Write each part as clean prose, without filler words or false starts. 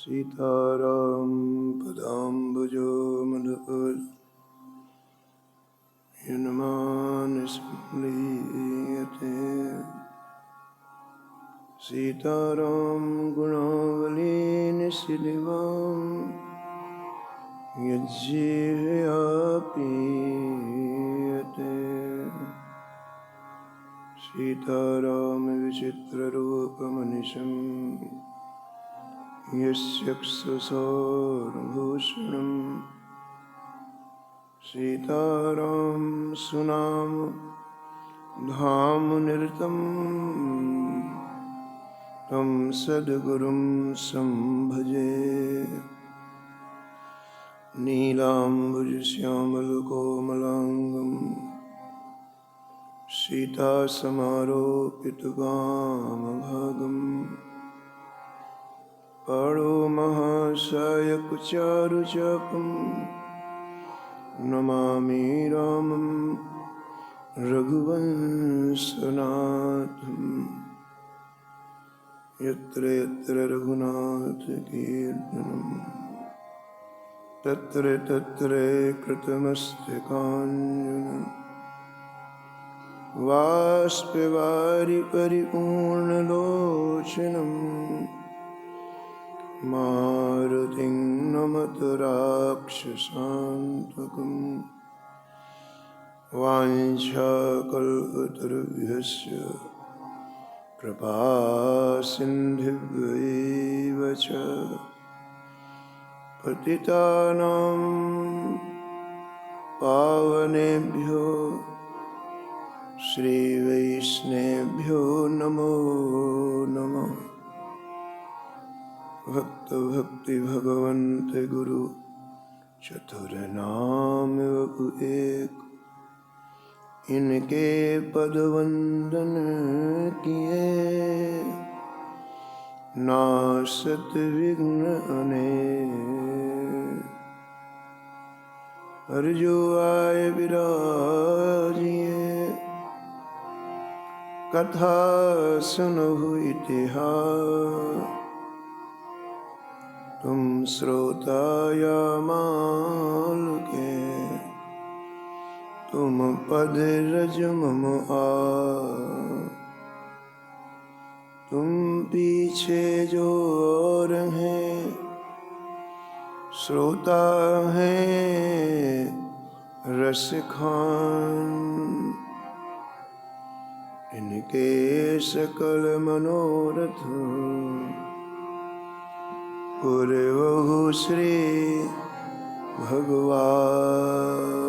सीताराम पदाम्बुजो मधुर यन्मानस्मृयते सीताराम गुणावली निशिलिवां यज्जीवया पीयते सीताराम विचित्ररूपमनिशं यस्यक्षुसौरभूषणं सीताराम सुनाम धामनिरतं तं सद्गुरुं संभजे नीलाम्बुजश्यामलकोमलाङ्गं सीतासमारोपितवामभागं पाणो महासायकचारुचापं नमामि रामं रघुवंशनाथं यत्र यत्र रघुनाथकीर्तनं तत्र तत्र कृतमस्तकाञ्जनं बाष्पवारि परिपूर्णलोचनं मारुतिं नमत राक्षसान्तकं वाञ्छाकल्पतरुभ्यश्च कृपासिन्धुभ्यैव च पतितानां पावनेभ्यो श्रीवैष्णवेभ्यो नमो नमः। भक्त भक्ति भगवंत गुरु चतुरनाम वपु एक, इनके पद वंदन किए नासत विघ्न अनेक। हरजो आय विराजिए कथा सुनहु इतिहास, तुम श्रोता या माल के तुम पद रज मम आ, तुम पीछे जो और हैं श्रोता हैं रस खान, इनके सकल मनोरथ पूर्वहु श्री भगवान।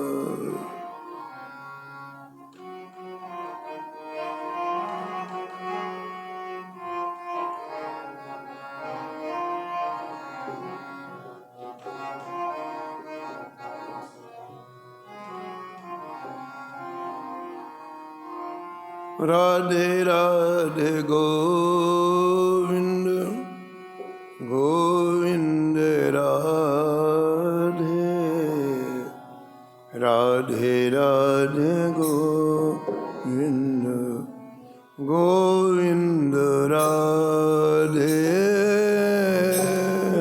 Radhe Radhe Govind Govind Radhe Radhe Radhe Govind Govind Radhe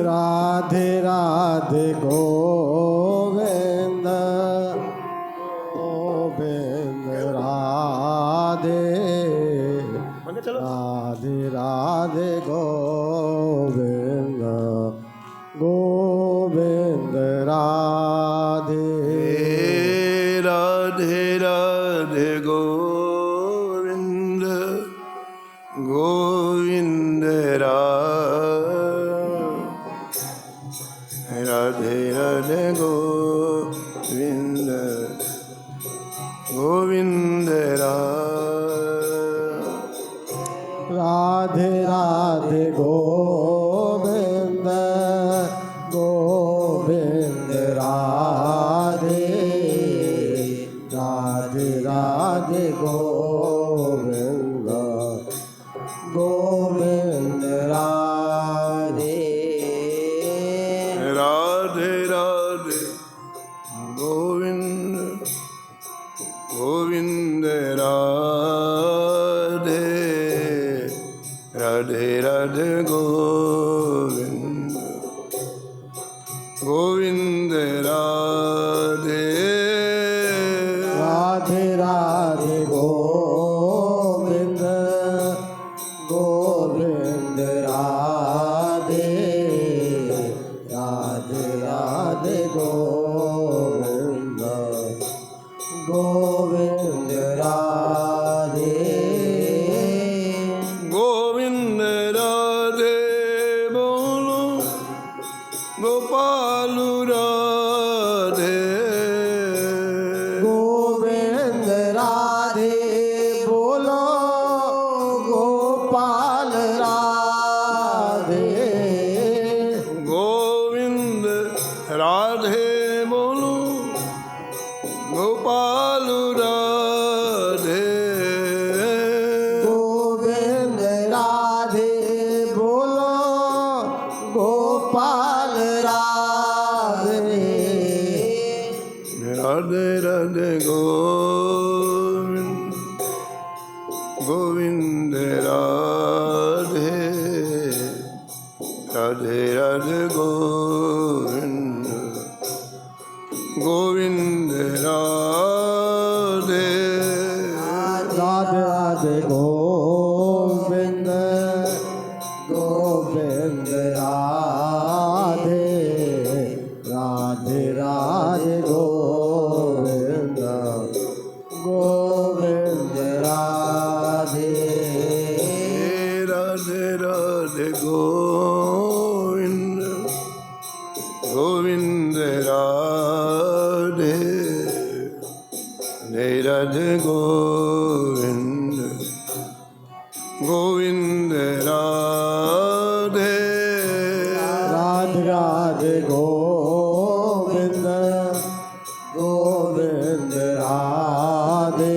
Radhe Radhe Govind Govind Radhe Radhe Radhe Govind Govind Radhe Radhe Radhe Govind Govind Radhe Radhe Radhe Radhe Govind Govind Radhe Radhe Radhe Govind Govind Radhe Radhe Radhe Govind Govind Radhe Radhe Radhe Govind Govind Radhe Radhe Radhe Govind Govind Radhe Radhe Radhe Govind Govind Radhe Radhe Radhe Govind Govind Radhe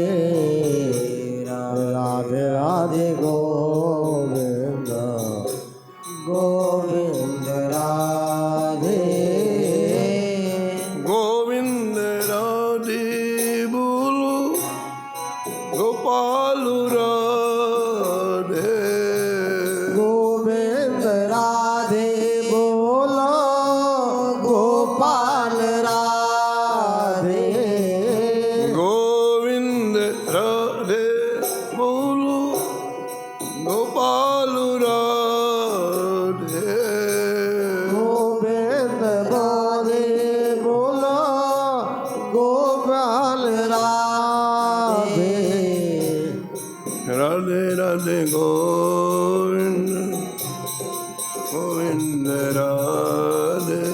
Radhe Radhe Govind Govind Radhe Govind Radhe Bolo Gopal Radhe Govind Radhe Bolo Gopal Radhe Govind Radhe Bolo Gopal Radhe Govind Radhe Bolo Gopal Radhe Radhe Radhe Govind Govind Radhe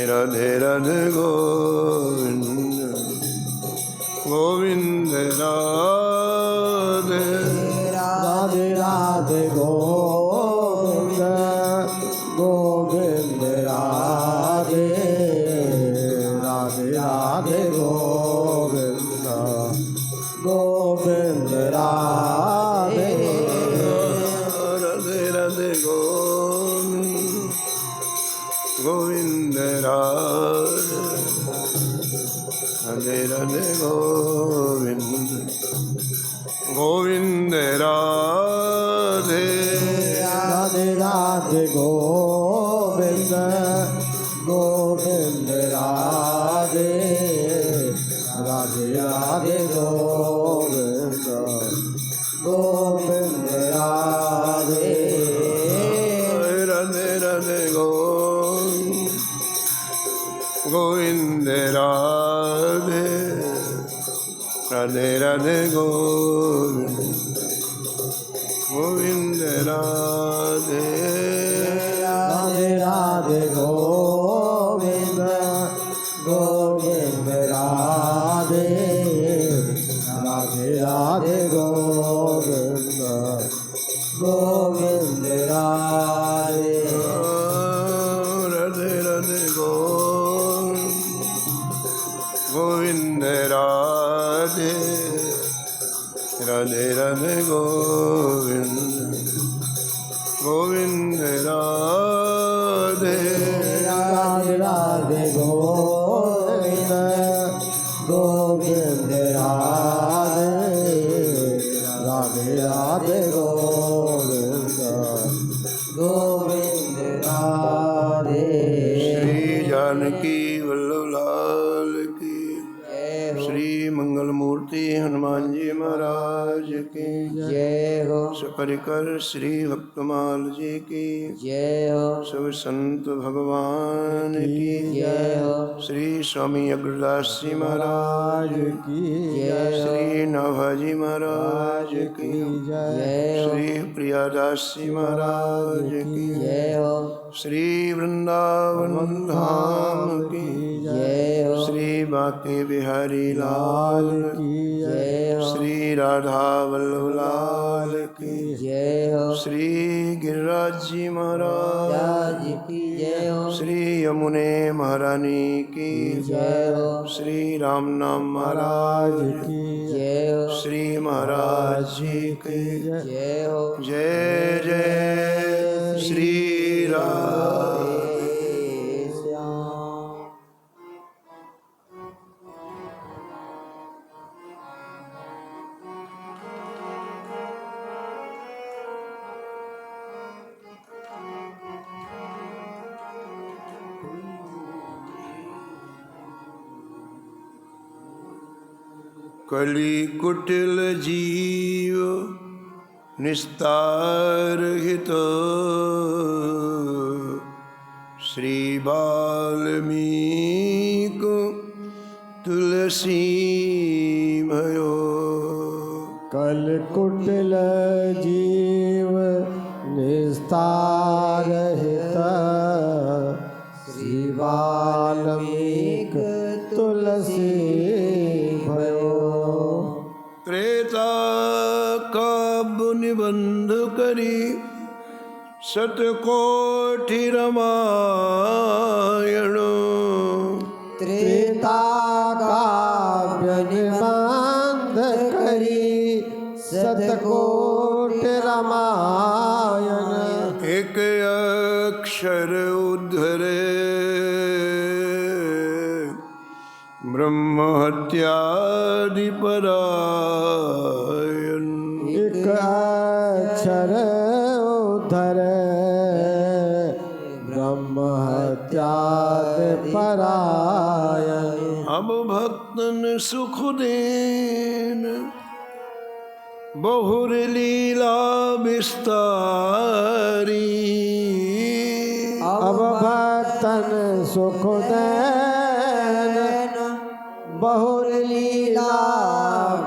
Radhe Radhe Govind Govind Radhe Radhe Radhe Govind Govind Radhe Radhe Radhe Govind Govind Radhe Radhe Radhe Govind Govind Radhe Radhe Radhe Govind Govind Radhe Radhe Radhe Govind Govind Radhe Radhe Radhe Govind Govind Radhe Radhe Radhe Govind Govind Radhe Radhe Radhe Govind Govind Radhe Radhe Radhe Govind Govind Radhe Radhe Radhe Govind Govind Radhe Radhe Radhe Govind Govind Radhe Radhe Radhe Govind Govind Radhe Radhe Radhe Govind Govind Radhe Radhe Radhe Govind Govind Radhe Shri Janaki Vallabh लाल की श्री मंगल मूर्ति हनुमान जी महाराज की जय हो सपरिकर श्री भक्तमाल जी की जय हो सब संत भगवान की जय हो श्री स्वामी अग्रदास जी महाराज की श्री नभाजी महाराज की जय हो श्री प्रियादास जी महाराज की जय हो श्री वृंदावन धाम की जय हो श्री बांके बिहारी लाल की जय हो श्री राधा वल्लभ लाल की जय हो श्री गिरिराज जी महाराज की जय हो श्री यमुने महारानी की जय हो श्री राम नाम महाराज की जय हो श्री महाराज जी की जय हो जय जय श्री राम। कली कुटिल जीव निस्तार हित श्री वाल्मीक तुलसी भयो। कल कुटिल जीव निस्तार हित श्री वाल्मीक तुलसी भयो। त्रेता काव्य निबंध करी शतकोटि रामायण त्रेता काव्य निबंध करी शतकोटि रामायण। एक अक्षर उद्धरे ब्रह्म हत्यादि परायण। एक अक्षर उद्धर ब्रह्म हत्यादि परायण। अब भक्तन सुख देन बहुर लीला विस्तारी। अब भक्तन सुख देन बहुर लीला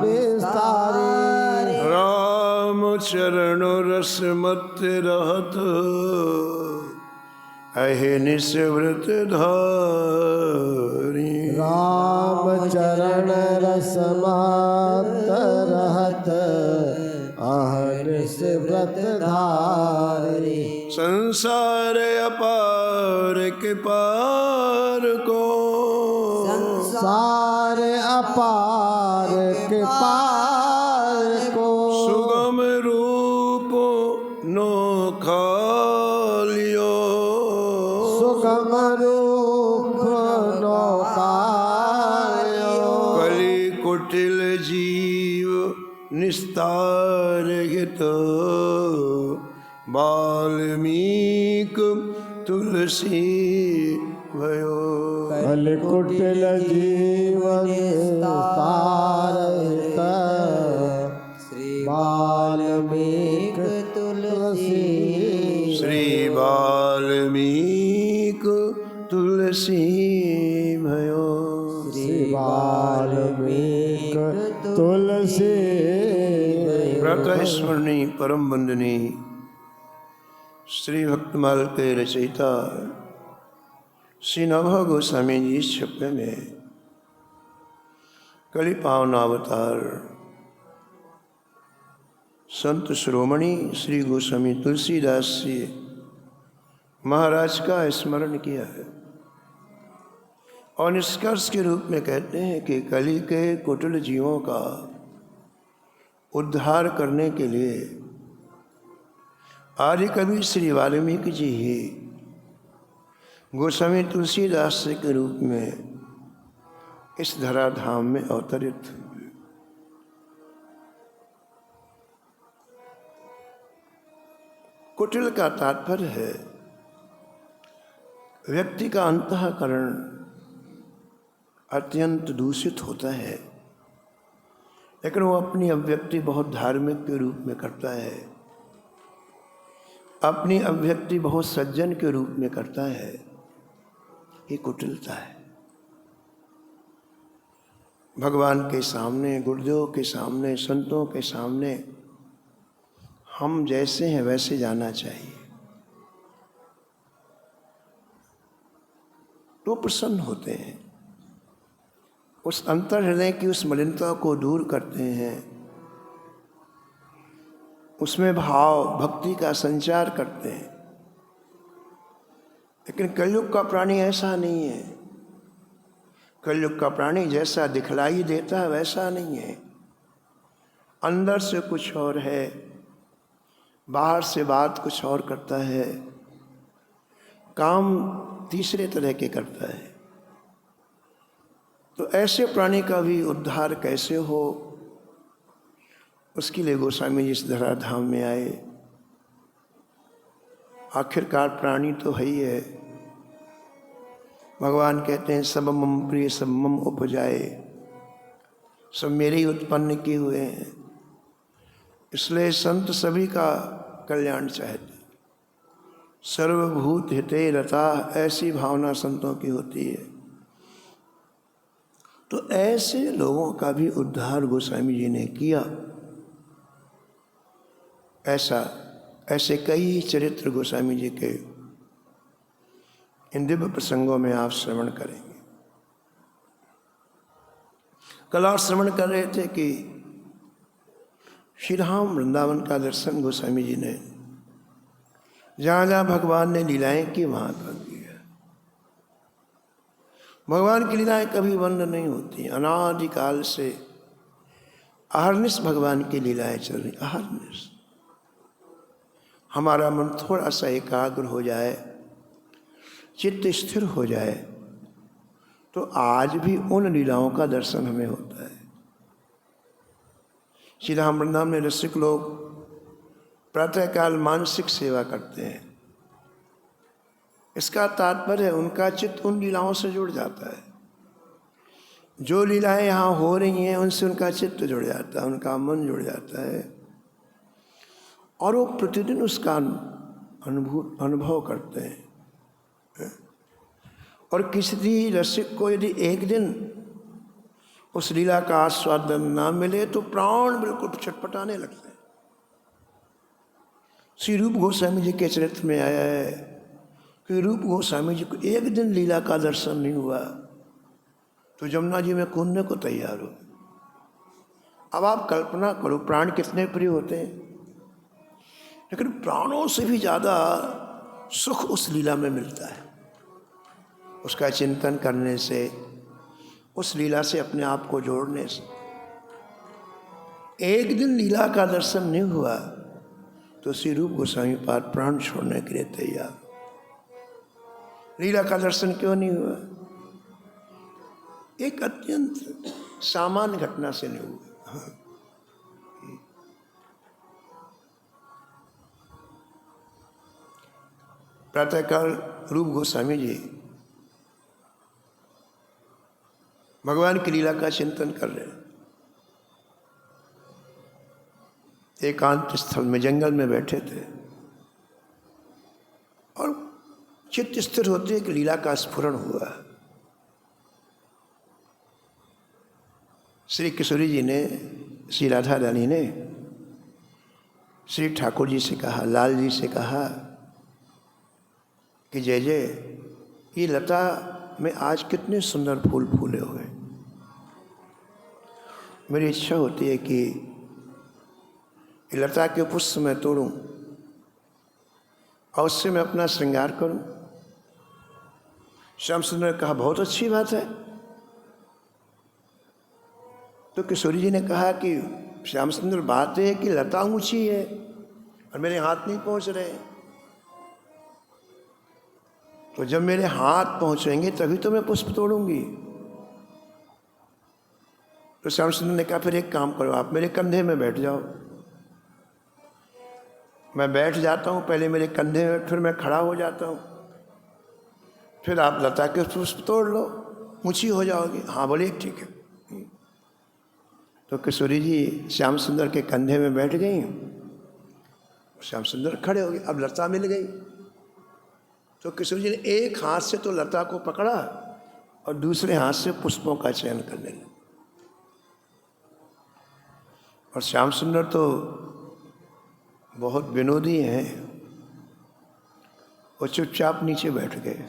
विस्तारी। राम चरण रस मत रहत अहिनिस व्रत धारी। राम चरण रस मत रहत अहनिस व्रत धारी। संसार अपार के पार को संसार अपार के पार को सुगम रूप नोखा लियो। सुगम रूप नौकायो। कली कुटिल जीव निस्तार हित वाल्मीक तुलसी भयो। कल कुटिल जीवन तार हित श्री वाल्मीक तुलसी। श्री वाल्मीक तुलसी भयो। श्री वाल्मीक तुलसी। प्रातः स्मरणीय परम वंदनीय श्री भक्तमाल के रचयिता श्री नवह गोस्वामी जी इस छप्पे में कली पावनावतार संत शिरोमणि श्री गोस्वामी तुलसीदास जी महाराज का स्मरण किया है और निष्कर्ष के रूप में कहते हैं कि कली के कुटिल जीवों का उद्धार करने के लिए आदि कवि श्री वाल्मीकि जी ही गोस्वामी तुलसीदास के रूप में इस धराधाम में अवतरित हुए। कुटिल का तात्पर्य है व्यक्ति का अंतःकरण अत्यंत दूषित होता है, लेकिन वो अपनी अभिव्यक्ति बहुत धार्मिक के रूप में करता है, अपनी अभिव्यक्ति बहुत सज्जन के रूप में करता है। ये कुटिलता है। भगवान के सामने, गुरुदेव के सामने, संतों के सामने हम जैसे हैं वैसे जाना चाहिए, तो प्रसन्न होते हैं। उस अंतर हृदय की उस मलिनता को दूर करते हैं, उसमें भाव भक्ति का संचार करते हैं। लेकिन कलयुग का प्राणी ऐसा नहीं है। कलयुग का प्राणी जैसा दिखलाई देता है वैसा नहीं है। अंदर से कुछ और है, बाहर से बात कुछ और करता है, काम तीसरे तरह के करता है। तो ऐसे प्राणी का भी उद्धार कैसे हो, उसके लिए गोस्वामी जी इस धराधाम में आए। आखिरकार प्राणी तो है ही है। भगवान कहते हैं सब मम प्रिय सब मम उपजाए, सब मेरे ही उत्पन्न किए हुए हैं। इसलिए संत सभी का कल्याण चाहते। सर्वभूत हिते रता, ऐसी भावना संतों की होती है। तो ऐसे लोगों का भी उद्धार गोस्वामी जी ने किया। ऐसे कई चरित्र गोस्वामी जी के इन दिव्य प्रसंगों में आप श्रवण करेंगे। कल आप श्रवण कर रहे थे कि श्री राम वृंदावन का दर्शन गोस्वामी जी ने जहाँ जहाँ भगवान ने लीलाएं की वहाँ कर दिया। भगवान की लीलाएं कभी बंद नहीं होती। अनादिकाल से अहर्निश भगवान की लीलाएं चल रही। अहर्निश हमारा मन थोड़ा सा एकाग्र हो जाए, चित्त स्थिर हो जाए, तो आज भी उन लीलाओं का दर्शन हमें होता है। श्री राम वृंदावन में रसिक लोग प्रातःकाल मानसिक सेवा करते हैं। इसका तात्पर्य है उनका चित्त उन लीलाओं से जुड़ जाता है। जो लीलाएं यहाँ हो रही हैं उनसे उनका चित्त जुड़ जाता है, उनका मन जुड़ जाता है, और वो प्रतिदिन उसका अनुभव करते हैं। और किसी रसिक को यदि एक दिन उस लीला का आस्वादन ना मिले तो प्राण बिल्कुल छटपटाने लगते हैं। श्री रूप गोस्वामी जी के चरित्र में आया है कि रूप गोस्वामी जी को एक दिन लीला का दर्शन नहीं हुआ तो जमुना जी में कूदने को तैयार हो। अब आप कल्पना करो प्राण कितने प्रिय होते हैं, लेकिन प्राणों से भी ज़्यादा सुख उस लीला में मिलता है। उसका चिंतन करने से, उस लीला से अपने आप को जोड़ने से। एक दिन लीला का दर्शन नहीं हुआ तो श्री रूप गोस्वामी पाद प्राण छोड़ने के लिए तैयार। लीला का दर्शन क्यों नहीं हुआ? एक अत्यंत सामान्य घटना से नहीं हुआ। प्रातःकाल रूप गोस्वामी जी भगवान की लीला का चिंतन कर रहे हैं। एकांत स्थल में जंगल में बैठे थे और चित्त स्थिर होते एक लीला का स्फुरण हुआ। श्री किशोरी जी ने, श्री राधा रानी ने श्री ठाकुर जी से कहा, लाल जी से कहा कि जय जय, ये लता में आज कितने सुंदर फूल फूले हुए। मेरी इच्छा होती है कि लता के पुष्प मैं तोड़ूं और उससे मैं अपना श्रृंगार करूं। श्याम सुंदर ने कहा बहुत अच्छी बात है। तो किशोरी जी ने कहा कि श्याम सुंदर, बात है कि लता ऊंची है और मेरे हाथ नहीं पहुंच रहे, तो जब मेरे हाथ पहुंचेंगे तभी तो मैं पुष्प तोड़ूंगी। तो श्याम सुंदर ने कहा फिर एक काम करो, आप मेरे कंधे में बैठ जाओ। मैं बैठ जाता हूँ, पहले मेरे कंधे में, फिर मैं खड़ा हो जाता हूँ, फिर आप लता के पुष्प तोड़ लो, ऊंची हो जाओगी। हाँ बोले ठीक है। तो किशोरी जी श्याम सुंदर के कंधे में बैठ गई, श्याम सुंदर खड़े हो गए। अब लता मिल गई तो किशोरी जी ने एक हाथ से तो लता को पकड़ा और दूसरे हाथ से पुष्पों का चयन करने लगे। और श्याम सुंदर तो बहुत विनोदी हैं, वो चुपचाप नीचे बैठ गए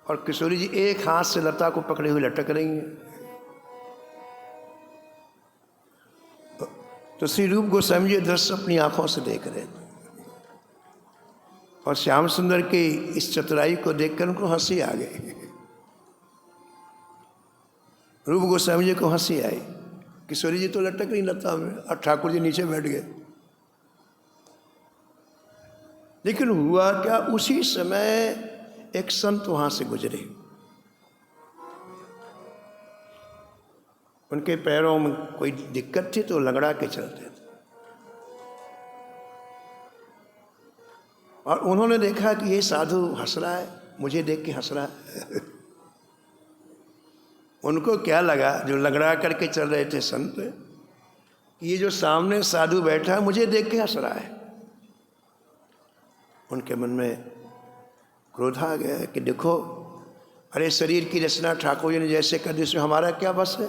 और किशोरी जी एक हाथ से लता को पकड़े हुए लटक रही हैं। तो श्री रूप गोस्वामी जी दृश्य अपनी आंखों से देख रहे थे और श्याम सुंदर की इस चतुराई को देखकर उनको हंसी आ गई। रूप गोस्वामी जी को हंसी आई, किशोरी जी तो लटक रही लता में और ठाकुर जी नीचे बैठ गए। लेकिन हुआ क्या, उसी समय एक संत वहां से गुजरे। उनके पैरों में कोई दिक्कत थी तो लंगड़ा के चलते थे और उन्होंने देखा कि ये साधु हंस रहा है, मुझे देख के हंस रहा है। उनको क्या लगा, जो लगड़ा करके चल रहे थे संत, कि ये जो सामने साधु बैठा है मुझे देख के हंस रहा है। उनके मन में क्रोध आ गया कि देखो, अरे शरीर की रचना ठाकुर जी ने जैसे कर दी, इसमें हमारा क्या बस है,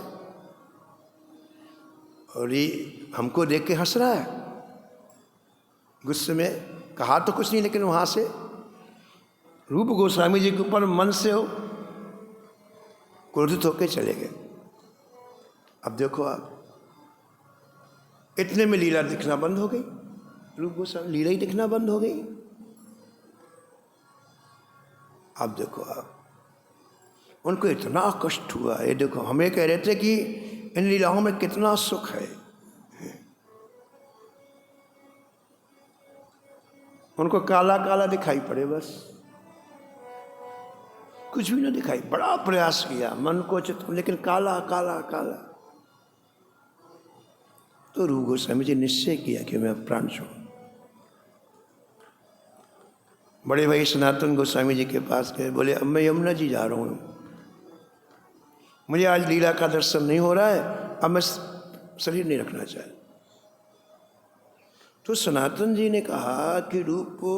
और ये हमको देख के हंस रहा है। गुस्से में कहा तो कुछ नहीं, लेकिन वहाँ से रूप गोस्वामी जी के ऊपर मन से हो क्रोधित होकर चले गए। अब देखो आप, इतने में लीला दिखना बंद हो गई, रूप गोस्वामी लीला ही दिखना बंद हो गई। अब देखो आप, उनको इतना कष्ट हुआ। ये देखो, हमें कह रहे थे कि इन लीलाओं में कितना सुख है, उनको काला काला दिखाई पड़े, बस कुछ भी ना दिखाई। बड़ा प्रयास किया मन को चित, लेकिन काला काला काला। तो रूप गोस्वामी जी निश्चय किया कि मैं प्राण छोड़ूं। बड़े भाई सनातन गोस्वामी जी के पास गए, बोले अब मैं यमुना जी जा रहा हूँ, मुझे आज लीला का दर्शन नहीं हो रहा है, अब मैं शरीर नहीं रखना चाहता। तो सनातन जी ने कहा कि रूप को,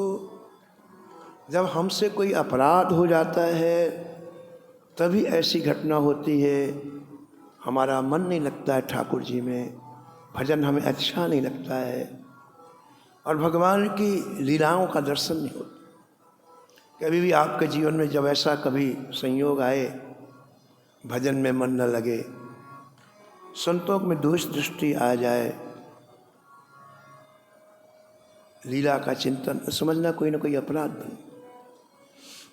जब हमसे कोई अपराध हो जाता है तभी ऐसी घटना होती है, हमारा मन नहीं लगता है ठाकुर जी में, भजन हमें अच्छा नहीं लगता है, और भगवान की लीलाओं का दर्शन नहीं होता। कभी भी आपके जीवन में जब ऐसा कभी संयोग आए, भजन में मन न लगे, संतों में दोष दृष्टि आ जाए, लीला का चिंतन, समझना कोई ना कोई अपराध बन,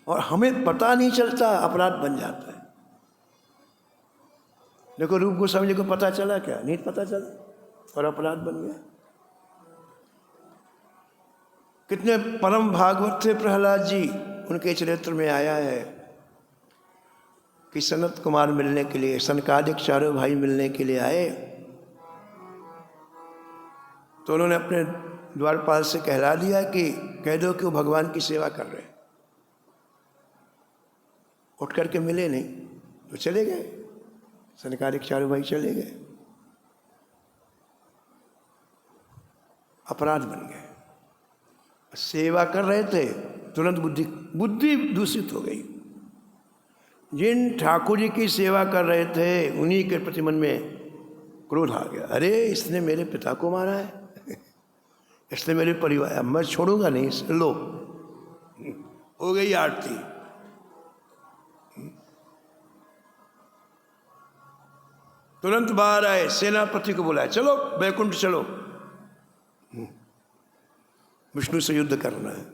और हमें पता नहीं चलता अपराध बन जाता है। देखो रूप गोस्वामी जी को पता चला क्या? नहीं पता चला, और अपराध बन गया। कितने परम भागवत थे प्रहलाद जी, उनके चरित्र में आया है कि सनत कुमार मिलने के लिए, सनकादिक चारों भाई मिलने के लिए आए, तो उन्होंने अपने द्वारपाल से कहला दिया कि कह दो कि वो भगवान की सेवा कर रहे हैं। उठ करके मिले नहीं तो चले गए, सनकादिक चारों भाई चले गए, अपराध बन गए। सेवा कर रहे थे, तुरंत बुद्धि दूषित हो गई। जिन ठाकुर जी की सेवा कर रहे थे उन्हीं के प्रति मन में क्रोध आ गया। अरे इसने मेरे पिता को मारा है, इसने मेरे परिवार, मैं छोड़ूंगा नहीं, लो हो गई आरती। तुरंत बाहर आए, सेनापति को बुलाया, चलो बैकुंठ चलो, विष्णु से युद्ध करना है।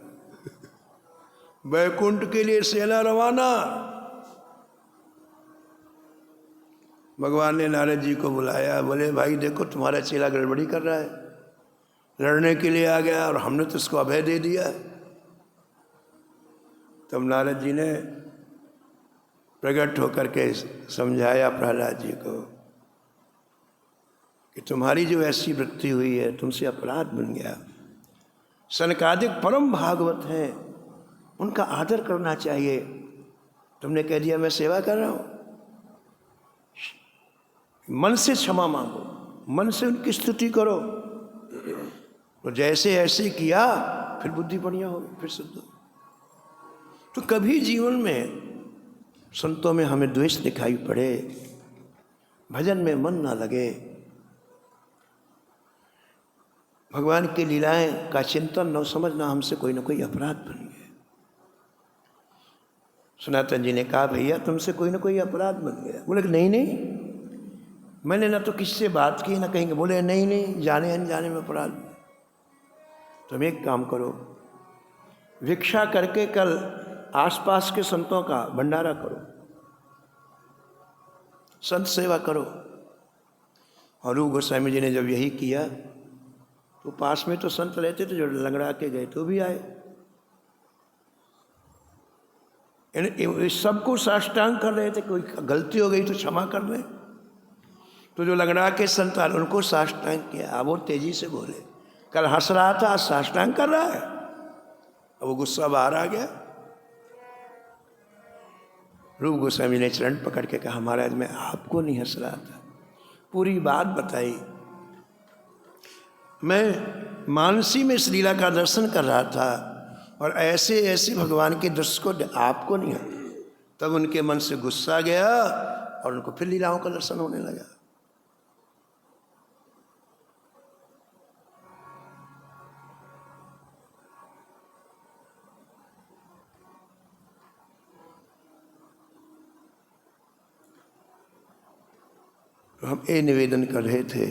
बैकुंठ के लिए सेना रवाना। भगवान ने नारद जी को बुलाया, बोले भाई देखो तुम्हारा चेला गड़बड़ी कर रहा है, लड़ने के लिए आ गया और हमने तो उसको अभय दे दिया। तब नारद जी ने प्रकट होकर के समझाया प्रहलाद जी को कि तुम्हारी जो ऐसी वृत्ति हुई है, तुमसे अपराध बन गया। सनकादिक परम भागवत हैं, उनका आदर करना चाहिए। तुमने कह दिया मैं सेवा कर रहा हूँ, मन से क्षमा मांगो, मन से उनकी स्तुति करो। तो जैसे ऐसे किया फिर बुद्धि बढ़िया होगी, फिर शुद्ध। तो कभी जीवन में संतों में हमें द्वेष दिखाई पड़े, भजन में मन ना लगे, भगवान की लीलाएं का चिंतन न समझना, हमसे कोई ना कोई अपराध बन गया। सनातन जी ने कहा भैया तुमसे कोई ना कोई अपराध बन गया। बोले नहीं नहीं, मैंने ना तो किसी से बात की ना कहेंगे। बोले नहीं नहीं, जाने अनजाने में अपराध। तुम एक काम करो, भिक्षा करके कल आसपास के संतों का भंडारा करो, संत सेवा करो। और रूप गोस्वामी जी ने जब यही किया तो पास में तो संत रहते थे जो लंगड़ा के गए तो भी आए। सबको साष्टांग कर रहे थे, कोई गलती हो गई तो क्षमा कर दें। तो जो लंगड़ा के संत आए उनको साष्टांग किया। अब वो तेजी से बोले, कल हंस रहा था आज साष्टांग कर रहा है। अब वो गुस्सा बाहर आ गया। रूप गोस्वामी ने चरण पकड़ के कहा, महाराज मैं आपको नहीं हंस रहा था, पूरी बात बताई। मैं मानसी में इस लीला का दर्शन कर रहा था और ऐसे ऐसे भगवान के दृश्य को आपको नहीं है। तब उनके मन से गुस्सा गया और उनको फिर लीलाओं का दर्शन होने लगा। तो हम ये निवेदन कर रहे थे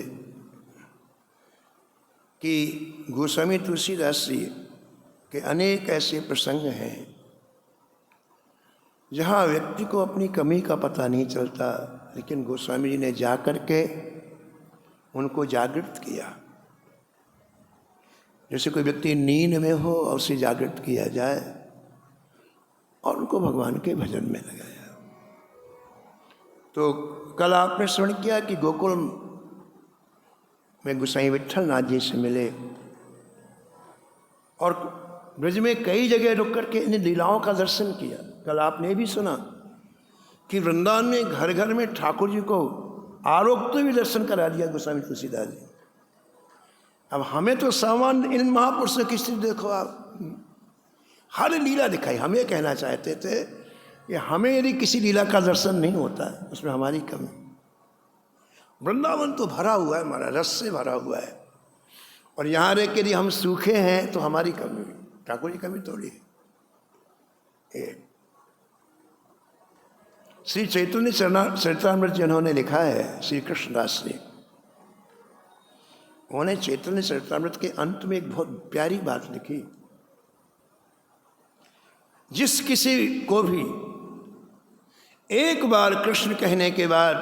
कि गोस्वामी तुलसीदास जी के अनेक ऐसे प्रसंग हैं जहाँ व्यक्ति को अपनी कमी का पता नहीं चलता, लेकिन गोस्वामी जी ने जा कर के उनको जागृत किया। जैसे कोई व्यक्ति नींद में हो और उसे जागृत किया जाए और उनको भगवान के भजन में लगाया। तो कल आपने श्रवण किया कि गोकुल में गोसाई विट्ठल नाथ जी से मिले और ब्रज में कई जगह रुक करके इन लीलाओं का दर्शन किया। कल आपने भी सुना कि वृंदावन में घर घर में ठाकुर जी को आरोग्य भी दर्शन करा दिया गोस्वामी तुलसीदास जी। अब हमें तो सामान्य इन महापुरुषों की स्थिति देखो आप, हर लीला दिखाई। हम ये कहना चाहते थे कि हमें यदि किसी लीला का दर्शन नहीं होता उसमें हमारी कमी। वृंदावन तो भरा हुआ है, हमारा रस से भरा हुआ है, और यहाँ रह के यदि हम सूखे हैं तो हमारी कमी, ठाकुर की कमी थोड़ी है। श्री चैतन्य चरितामृत जिन्होंने लिखा है, श्री कृष्णदास जी, उन्होंने चैतन्य चरितामृत के अंत में एक बहुत प्यारी बात लिखी। जिस किसी को भी एक बार कृष्ण कहने के बाद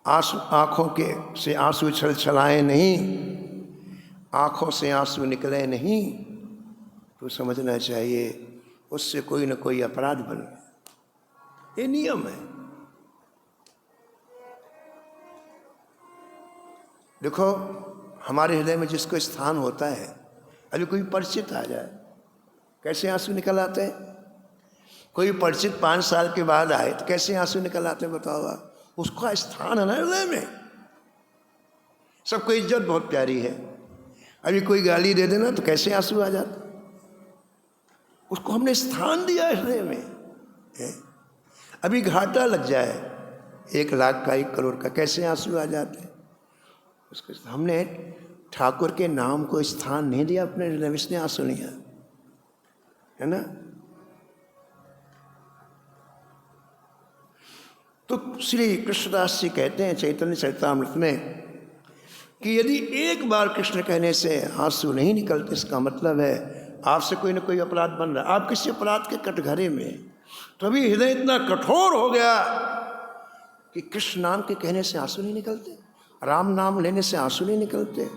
आंखों के से आंसू छल छलाए नहीं, आंखों से आंसू निकले नहीं, तो समझना चाहिए उससे कोई न कोई अपराध बन गया। ये नियम है। देखो हमारे हृदय में जिसको स्थान होता है, अभी कोई परिचित आ जाए कैसे आंसू निकल आते हैं। कोई परिचित 5 साल के बाद आए तो कैसे आंसू निकल आते हैं बताओ आप। उसका स्थान है ना हृदय में। सबको इज्जत बहुत प्यारी है, अभी कोई गाली दे देना तो कैसे आंसू आ जाते। उसको हमने स्थान दिया हृदय में। अभी घाटा लग जाए 1 लाख का 1 करोड़ का, कैसे आंसू आ जाते। उसको हमने ठाकुर के नाम को स्थान नहीं दिया अपने हृदय में, इसने आंसू नहीं आया, है ना। तो श्री कृष्णदास जी कहते हैं चैतन्य चरितामृत में कि यदि एक बार कृष्ण कहने से आंसू नहीं निकलते, इसका मतलब है आपसे कोई ना कोई अपराध बन रहा है। आप किसी अपराध के कटघरे में, तो अभी हृदय इतना कठोर हो गया कि कृष्ण नाम के कहने से आंसू नहीं निकलते, राम नाम लेने से आंसू नहीं निकलते।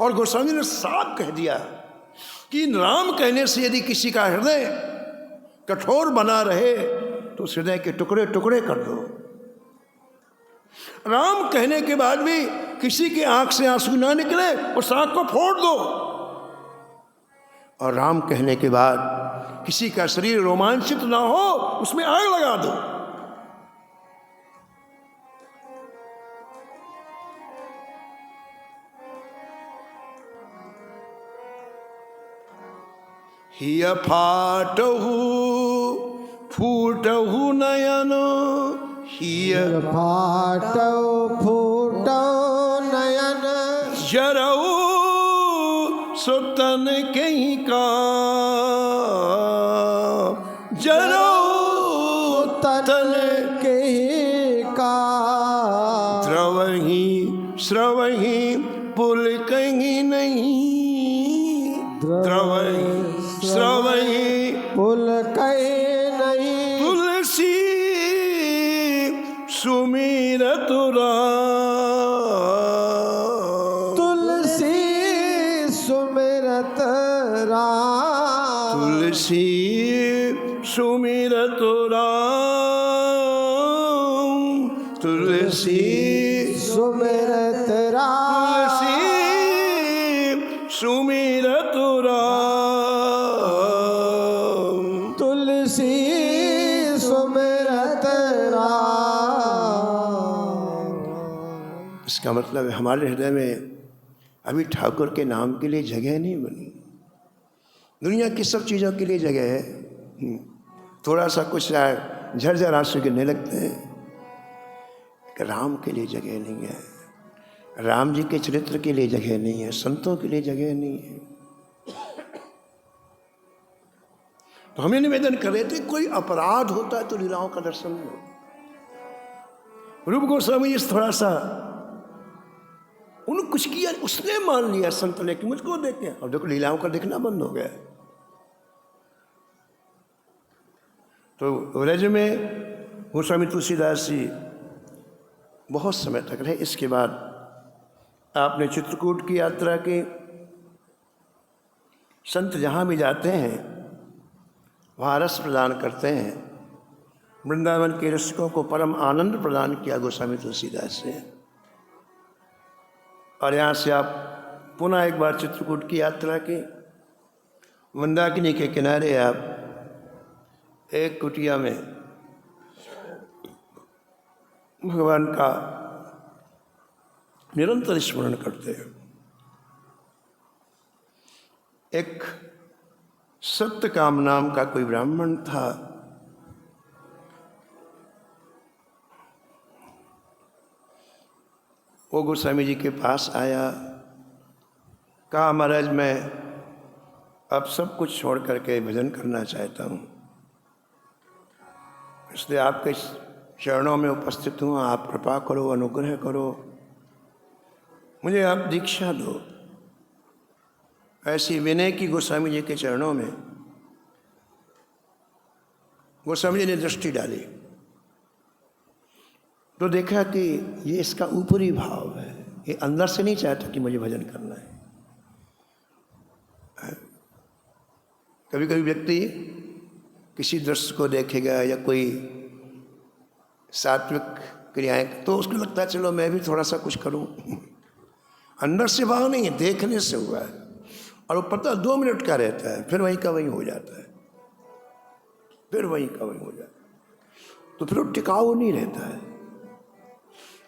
और गोस्वामी ने साफ कह दिया कि राम कहने से यदि किसी का हृदय कठोर बना रहे तो उस हृदय के टुकड़े टुकड़े कर दो। राम कहने के बाद भी किसी की आंख से आंसू ना निकले उस आंख को फोड़ दो। और राम कहने के बाद किसी का शरीर रोमांचित ना हो उसमें आग लगा दो। हिय फाटहु फूटहु नयन, हिय फाटौ फूटौ नयन, जरऊ सुतन कहीं का, जरऊ तन के का, द्रवही श्रवही पुल कहीं नहीं, द्रवही श्रवही पुल कहीं नहीं, तुलसी सुमिरत राम, तुलसी सुमिरत राम, तुलसी सुमिरत राम, तुलसी सुमिरत राम, तुलसी सुमिरत राम, तुलसी इसका मतलब है हमारे हृदय में अभी ठाकुर के नाम के लिए जगह नहीं बनी। दुनिया की सब चीज़ों के लिए जगह है, थोड़ा सा कुछ झरझर आंसू गिरने लगते हैं, राम के लिए जगह नहीं है, राम जी के चरित्र के लिए जगह नहीं है, संतों के लिए जगह नहीं है। तो हमें निवेदन कर रहे थे कोई अपराध होता है तो लीलाओं का दर्शन लो। रूप गोस्वामी जी थोड़ा सा उन्होंने कुछ किया, उसने मान लिया संत ने कि मुझको देखे, और देखो लीलाओं का देखना बंद हो गया। तो व्रज में गोस्वामी तुलसीदास जी बहुत समय तक रहे। इसके बाद आपने चित्रकूट की यात्रा की। संत जहाँ भी जाते हैं वहाँ रस प्रदान करते हैं। वृंदावन के रसिकों को परम आनंद प्रदान किया गोस्वामी तुलसीदास ने। और यहाँ से आप पुनः एक बार चित्रकूट की यात्रा की। मंदाकिनी के किनारे आप एक कुटिया में भगवान का निरंतर स्मरण करते हैं। एक सत्यकाम नाम का कोई ब्राह्मण था। वो गोस्वामी जी के पास आया, कहा महाराज मैं अब सब कुछ छोड़ करके भजन करना चाहता हूँ, इसलिए आपके चरणों में उपस्थित हूँ, आप कृपा करो, अनुग्रह करो, मुझे आप दीक्षा दो। ऐसी विनय की गोस्वामी जी के चरणों में गोस्वामी जी ने दृष्टि डाली तो देखा कि ये इसका ऊपरी भाव है, ये अंदर से नहीं चाहता कि मुझे भजन करना है। कभी कभी व्यक्ति किसी दृश्य को देखेगा या कोई सात्विक क्रियाएं तो उसको लगता है चलो मैं भी थोड़ा सा कुछ करूं। अंदर से भाव नहीं है, देखने से हुआ है, और वो पता 2 मिनट का रहता है, फिर वहीं का वहीं हो जाता है, फिर वहीं का वहीं हो जाता है। तो फिर वो टिकाऊ नहीं रहता है,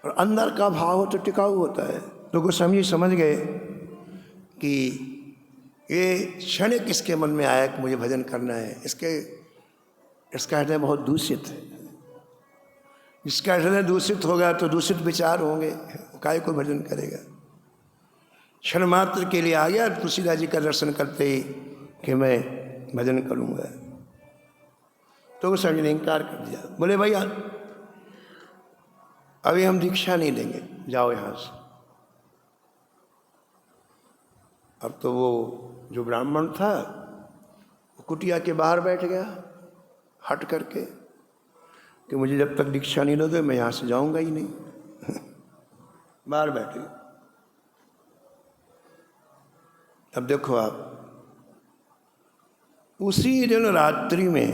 और अंदर का भाव हो तो टिकाऊ होता है। तो गोस्वामी जी समझ गए कि ये क्षण किसके मन में आया कि मुझे भजन करना है, इसका हृदय बहुत दूषित है। जिसका हृदय दूषित होगा तो दूषित विचार होंगे, काय को भजन करेगा। क्षण मात्र के लिए आ गया तुलसीदास जी का दर्शन करते ही कि मैं भजन करूँगा, तो गोस्वामी जी ने इनकार कर दिया। बोले भैया अभी हम दीक्षा नहीं देंगे, जाओ यहाँ से। अब तो वो जो ब्राह्मण था वो कुटिया के बाहर बैठ गया हट करके कि मुझे जब तक दीक्षा नहीं दोगे मैं यहाँ से जाऊँगा ही नहीं। बाहर बैठ गए। अब देखो आप, उसी दिन रात्रि में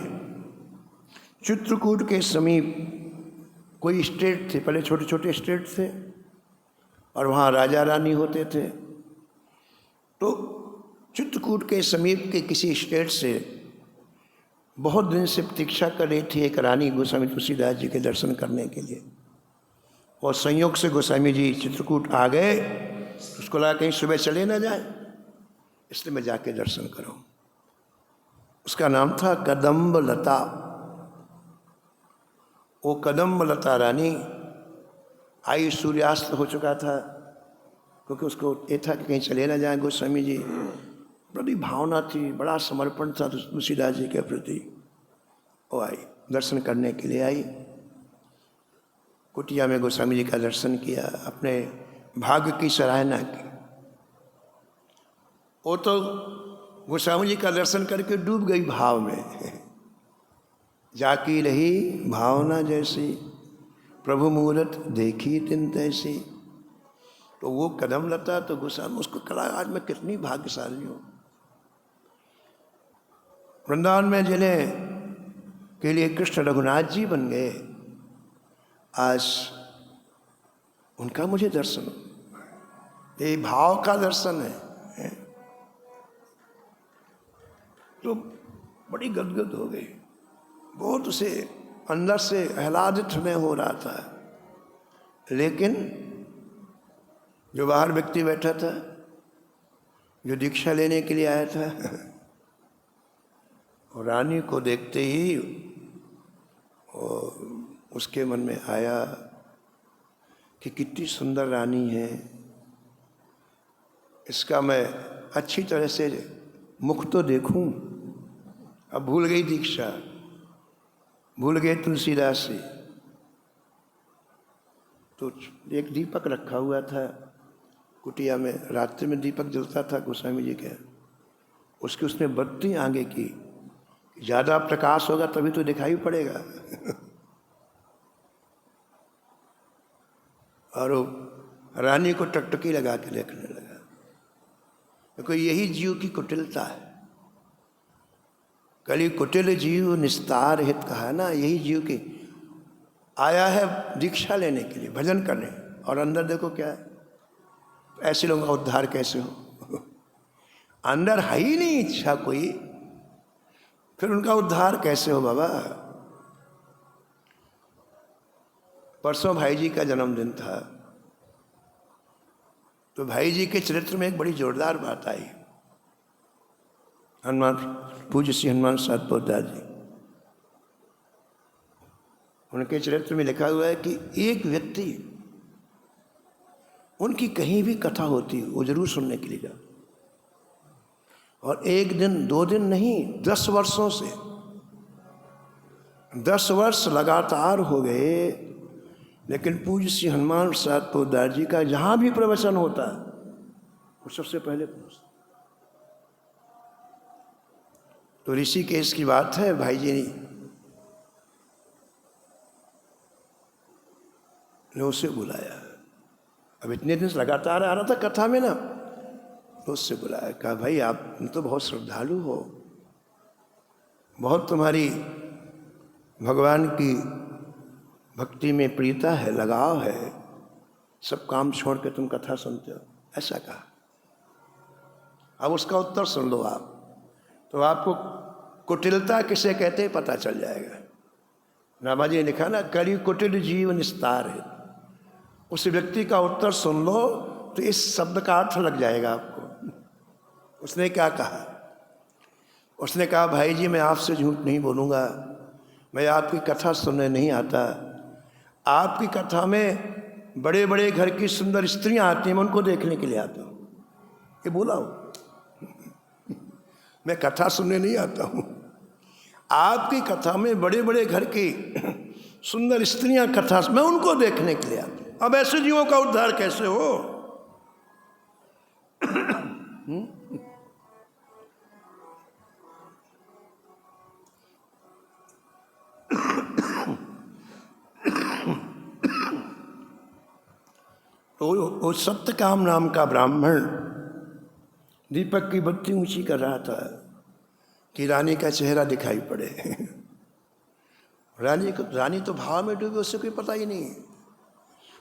चित्रकूट के समीप कोई स्टेट थे, पहले छोटे छोटे स्टेट थे और वहाँ राजा रानी होते थे। तो चित्रकूट के समीप के किसी स्टेट से बहुत दिन से प्रतीक्षा कर रही थी एक रानी गोस्वामी तुलसीदास जी के दर्शन करने के लिए, और संयोग से गोस्वामी जी चित्रकूट आ गए। उसको लगा कहीं सुबह चले ना जाए, इसलिए मैं जाके दर्शन करूं। उसका नाम था कदम्ब लता। वो कदम्ब लता रानी आई, सूर्यास्त हो चुका था, क्योंकि उसको ये था कि कहीं चले ना जाए। गोस्वामी जी बड़ी भावना थी, बड़ा समर्पण था तुलसीदास जी के प्रति। वो आई, दर्शन करने के लिए आई। कुटिया में गोस्वामी जी का दर्शन किया, अपने भाग्य की सराहना की। वो तो गोस्वामी जी का दर्शन करके डूब गई भाव में। जाकी रही भावना जैसी, प्रभु मूरत देखी तिन तैसी। तो वो कदम लता तो गोस्वामी उसको कला, आज मैं कितनी भाग्यशाली हूँ। वृंदावन में जिन्हें के लिए कृष्ण रघुनाथ जी बन गए, आज उनका मुझे दर्शन, ये भाव का दर्शन है। तो बड़ी गदगद हो गई, बहुत उसे अंदर से आह्लादित में हो रहा था। लेकिन जो बाहर व्यक्ति बैठा था, जो दीक्षा लेने के लिए आया था, और रानी को देखते ही उसके मन में आया कि कितनी सुंदर रानी है, इसका मैं अच्छी तरह से मुख तो देखूं। अब भूल गई दीक्षा, भूल गए तुलसीदास जी। तो एक दीपक रखा हुआ था कुटिया में, रात्रि में दीपक जलता था गोस्वामी जी के, उसकी उसने बत्ती आगे की, ज़्यादा प्रकाश होगा तभी तो दिखाई पड़ेगा। और वो रानी को टकटकी लगा के देखने लगा। देखो यही जीव की कुटिलता है। कली कुटिल जीव निस्तार हित कहा ना, यही जीव की आया है दीक्षा लेने के लिए, भजन करने, और अंदर देखो क्या है। ऐसे लोगों का उद्धार कैसे हो? अंदर है ही नहीं इच्छा कोई, फिर उनका उद्धार कैसे हो बाबा? परसों भाई जी का जन्मदिन था, तो भाई जी के चरित्र में एक बड़ी जोरदार बात आई। हनुमान, पूज्य श्री हनुमान साध पोदार जी, उनके चरित्र में लिखा हुआ है कि एक व्यक्ति, उनकी कहीं भी कथा होती वो जरूर सुनने के लिए जाता, और एक दिन 2 दिन नहीं, 10 वर्षों से, 10 वर्ष लगातार हो गए, लेकिन पूज्य श्री हनुमान साध पोदार जी का जहां भी प्रवचन होता वो सबसे पहले पहुंचता। तो ऋषिकेश की बात है, भाई जी ने उसे बुलाया। अब इतने दिन से लगातार आ रहा था कथा में ना, तो उससे बुलाया, कहा भाई आप तो बहुत श्रद्धालु हो, बहुत तुम्हारी भगवान की भक्ति में प्रीता है, लगाव है, सब काम छोड़ के तुम कथा सुनते हो, ऐसा कहा। अब उसका उत्तर सुन लो आप, तो आपको कुटिलता किसे कहते हैं पता चल जाएगा। रामाजी ने लिखा ना, कली कुटिल जीव निस्तार है। उस व्यक्ति का उत्तर सुन लो तो इस शब्द का अर्थ लग जाएगा आपको। उसने क्या कहा? उसने कहा भाई जी मैं आपसे झूठ नहीं बोलूँगा, मैं आपकी कथा सुनने नहीं आता, आपकी कथा में बड़े बड़े घर की सुंदर स्त्रियां आती हैं, मैं उनको देखने के लिए आता हूँ। ये बोला हो, मैं कथा सुनने नहीं आता हूँ, आपकी कथा में बड़े बड़े घर की सुंदर स्त्रियां कथा, मैं उनको देखने के लिए आता हूँ। अब ऐसे जीवों का उद्धार कैसे हो? तो सत्यकाम नाम का ब्राह्मण दीपक की बत्ती ऊंची कर रहा था कि रानी का चेहरा दिखाई पड़े। रानी तो भाव में डूबी, उससे कोई पता ही नहीं।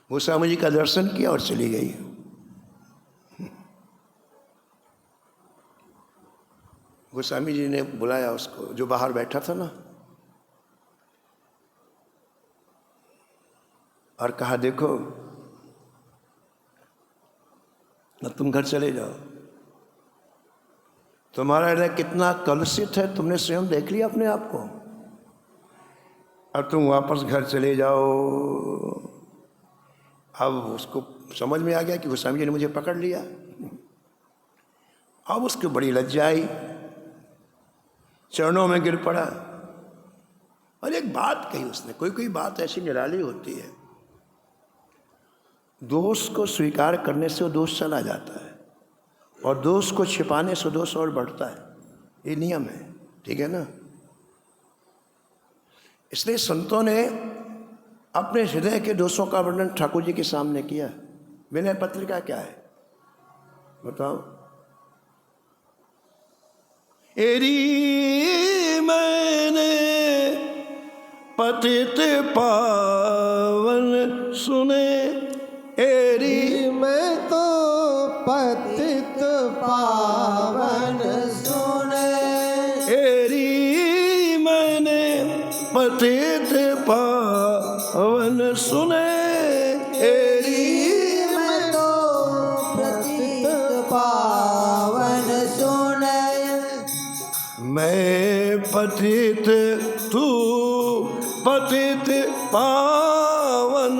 गोस्वामी जी का दर्शन किया और चली गई। गोस्वामी जी ने बुलाया उसको, जो बाहर बैठा था ना, और कहा देखो ना, तुम घर चले जाओ, तुम्हारा हृदय कितना कलुषित है तुमने स्वयं देख लिया अपने आप को, और तुम वापस घर चले जाओ। अब उसको समझ में आ गया कि गोस्वामी जी ने मुझे पकड़ लिया। अब उसको बड़ी लज्जा आई, चरणों में गिर पड़ा, और एक बात कही उसने। कोई कोई बात ऐसी निराली होती है, दोष को स्वीकार करने से वो दोष चला जाता है, और दोष को छिपाने से दोष और बढ़ता है। ये नियम है, ठीक है ना? इसलिए संतों ने अपने हृदय के दोषों का वर्णन ठाकुर जी के सामने किया। विनय पत्रिका क्या है बताओ? एरी मैंने पतित पावन सुने, एरी मैं तो पतित पावन सुने, एरी मैंने पतित पावन सुने, एरी मैं तो मैं पतित तू पतित पावन,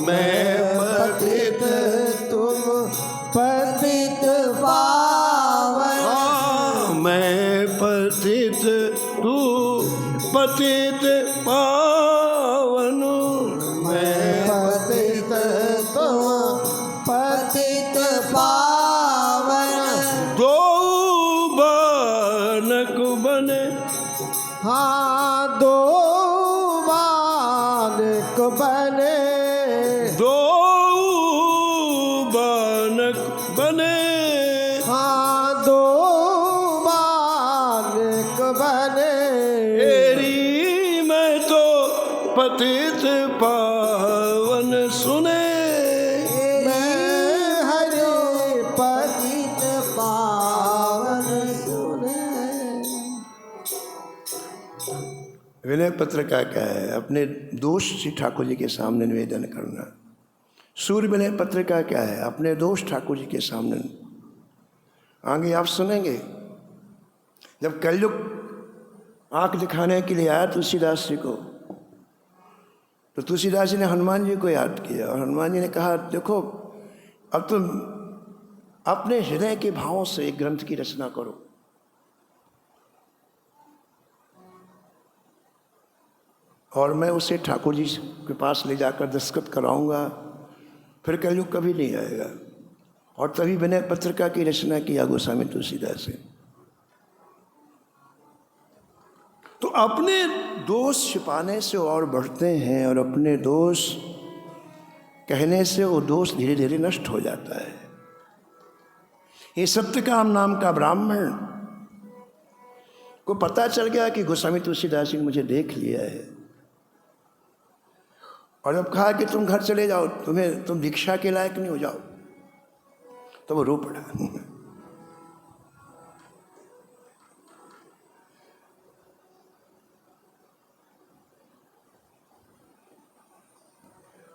मैं पतित तुम पतित पावन, हाँ, मैं पतित तू पतित पावन, मैं पतित तुम पतित पावन। दो बालक बने, हाँ दो बालक बने, दो बालक बने, हाँ दो बालक बने। तेरी मैं तो पतित पावन सुने, मैं हरे पतित पावन सुने। विनय पत्र का क्या है? अपने दोष श्री ठाकुर जी के सामने निवेदन करना। सूर्य विनय पत्र का क्या है? अपने दोष ठाकुर जी के सामने। आगे आप सुनेंगे, जब कलयुग आंख दिखाने के लिए आया तुलसीदास जी को, तो तुलसीदास जी ने हनुमान जी को याद किया और हनुमान जी ने कहा, देखो अब तुम अपने हृदय के भावों से एक ग्रंथ की रचना करो। और मैं उसे ठाकुर जी के पास ले जाकर दस्तखत कराऊंगा, फिर कलयुग कभी नहीं आएगा। और तभी विनय पत्रिका की रचना किया गोस्वामी तुलसीदास ने। तो अपने दोष छिपाने से और बढ़ते हैं, और अपने दोष कहने से वो दोष धीरे धीरे नष्ट हो जाता है। ये सत्यकाम नाम का ब्राह्मण को पता चल गया कि गोस्वामी तुलसीदास जी ने मुझे देख लिया है, और जब कहा कि तुम घर चले जाओ, तुम दीक्षा के लायक नहीं हो, जाओ, तो वो रो पड़ा।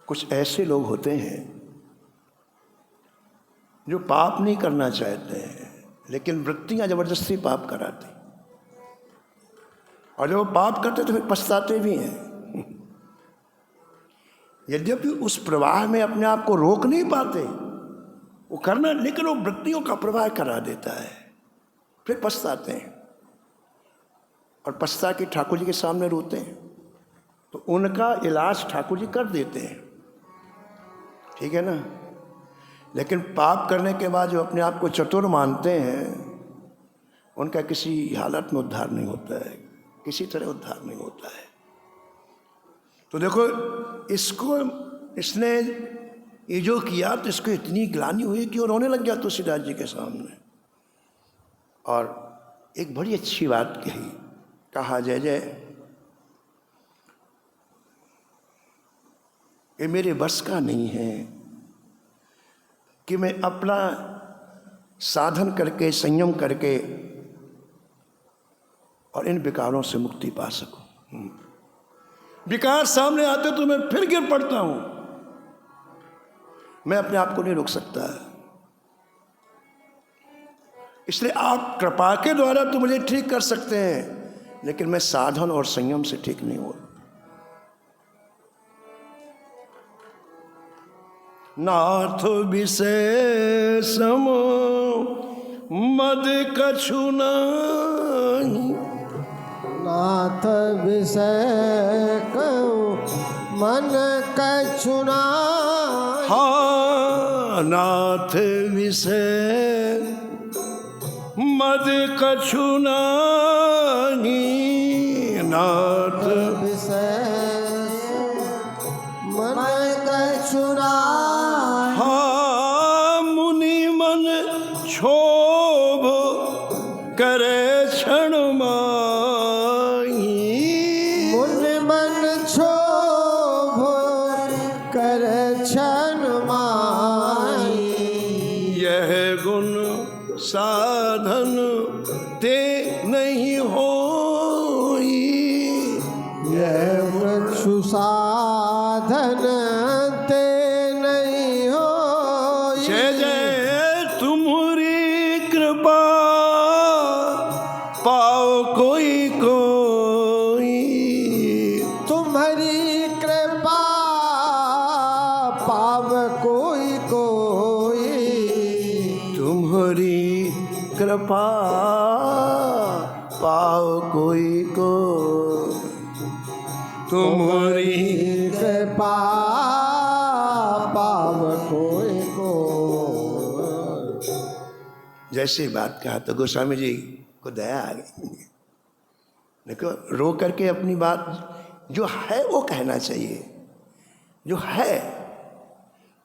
कुछ ऐसे लोग होते हैं जो पाप नहीं करना चाहते हैं, लेकिन वृत्तियां जबरदस्ती पाप कराती, और जब वो पाप करते तो फिर पछताते भी हैं। यद्यपि उस प्रवाह में अपने आप को रोक नहीं पाते वो करना, लेकिन वो वृत्तियों का प्रवाह करा देता है, फिर पछताते हैं और पछता के ठाकुर जी के सामने रोते हैं। तो उनका इलाज ठाकुर जी कर देते हैं, ठीक है ना। लेकिन पाप करने के बाद जो अपने आप को चतुर मानते हैं, उनका किसी हालत में उद्धार नहीं होता है, किसी तरह उद्धार नहीं होता है। तो देखो, इसने ये जो किया तो इसको इतनी ग्लानि हुई कि वो रोने लग गया तुलसीदास जी के सामने। और एक बड़ी अच्छी बात कही, कहा, जय जय, ये मेरे बस का नहीं है कि मैं अपना साधन करके, संयम करके और इन विकारों से मुक्ति पा सकूं। विकार सामने आते तो मैं फिर गिर पड़ता हूं, मैं अपने आप को नहीं रोक सकता। इसलिए आप कृपा के द्वारा तो मुझे ठीक कर सकते हैं, लेकिन मैं साधन और संयम से ठीक नहीं हूं। नाथ विशेषम मद कछु नहीं, नाथ विषय मन कछु नाही। हाँ, नाथ विषय मद कछु नाही, नाथ विषय मन कछु नाही। हाँ, मुनि मन क्षोभ करे क्षण माही, मुनि मन क्षोभ कर क्षण माही। यह गुण साधन ते नहीं होई, यह कछु साधन ते नहीं हो। जय जय तुम्हारी कृपा पाव पाओ कोई कोई, तुम्हारी कृपा पाव कोई कोई, तुम्हारी कृपा पाओ कोई कोई, तुम्हारी कृपा पाव कोई कोई। जैसे बात कहा तो गोस्वामी जी को दया आ गई। देखो रो करके अपनी बात जो है वो कहना चाहिए, जो है।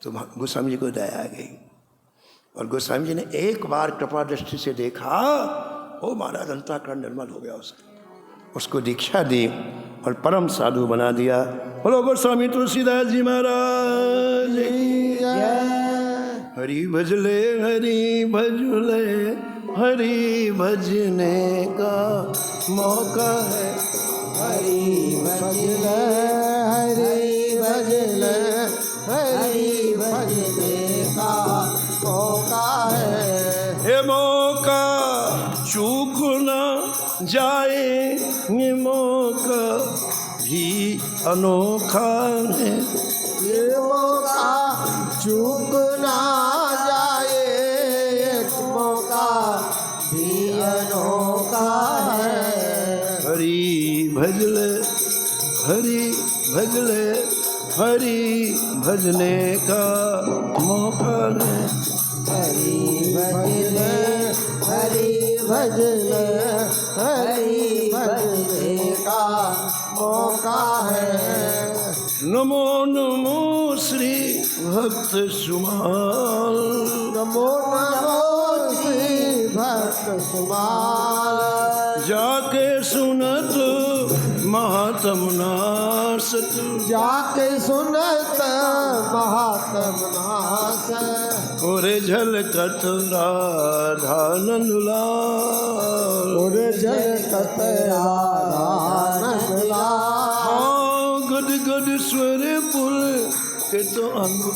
तो गोस्वामी जी को दया आ गई और गोस्वामी जी ने एक बार कृपा दृष्टि से देखा, ओ महाराज अंतःकरण निर्मल हो गया उसको दीक्षा दी और परम साधु बना दिया। बोलो गोस्वामी तुलसीदास जी महाराज हरि भजले हरि भजले, हरि भजने का मौका है, हरि भजले हरि भजले, हरि भजने का मौका है। ये मौका चूक न जाए, ये मौका भी अनोखा है, ये मौका चूक ना जाए, एक मौका भी अनोखा है। हरि भजले हरि भजले, हरि भजने का मौका है, हरि भजले हरि भजले, हरि भजने का मौका है। नमो नमो श्री भक्त सुमाल, नमो नमो श्री भक्त सुमाल, जाके सुनत महात्म नासत, जाके सुनत महात्म नास, और झलकत राधा नंदलाल, और झलकत राधा नंदलाल। गद गद स्वर पुल के तो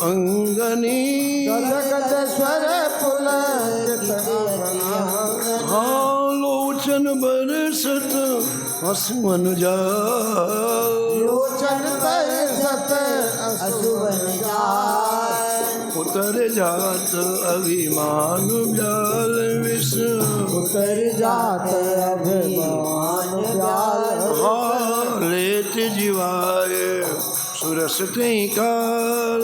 अंगनी, गद स्वर पुल लोचन बरसत असुमन जाल, लोचन बरसत असुवन जाल, उतर जात अभिमान जाल विष, उतर जात अभिमान जाल। लेत जीवाय सुरस कई काल,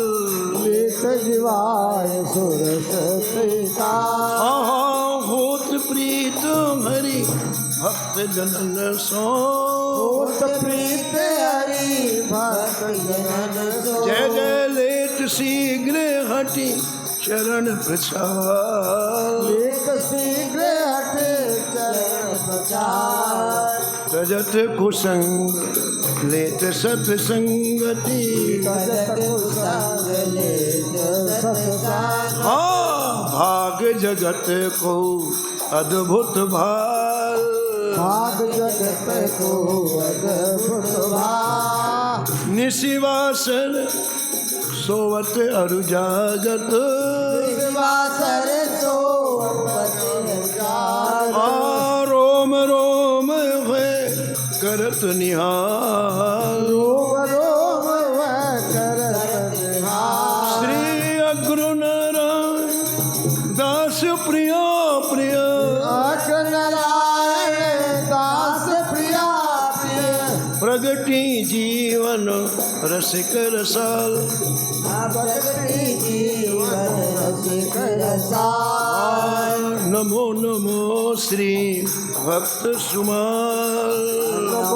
लेत जीवाय सुरस कई काल। होत प्रीत हरि भक्त जनन सो, होत प्रीत हरि भक्त जनन सो। जय जय लेत शीघ्र हटि चरण प्रचार, लेत शीघ्र हटे चरण प्रचार। तजत कुसंग लेत सत्संगति, तजत कुसंग लेत सत्संग। भाग जगत को अद्भुत भाल, भाग जगत को अद्भुत भाल। निशिवासर सोवत अरु जागत, निशिवासर सोवत अरु जागत। रोम रोम है करत निहाल, रोम रोम वह करत निहाल। श्री अग्र नारायण दास प्रिया प्रिय, अग्र नारायण दास प्रिया प्रिय। प्रगति जीवन रसिक रसाल, प्रगति जीवन रसिक रसाल। नमो नमो श्री भक्त सुमाल,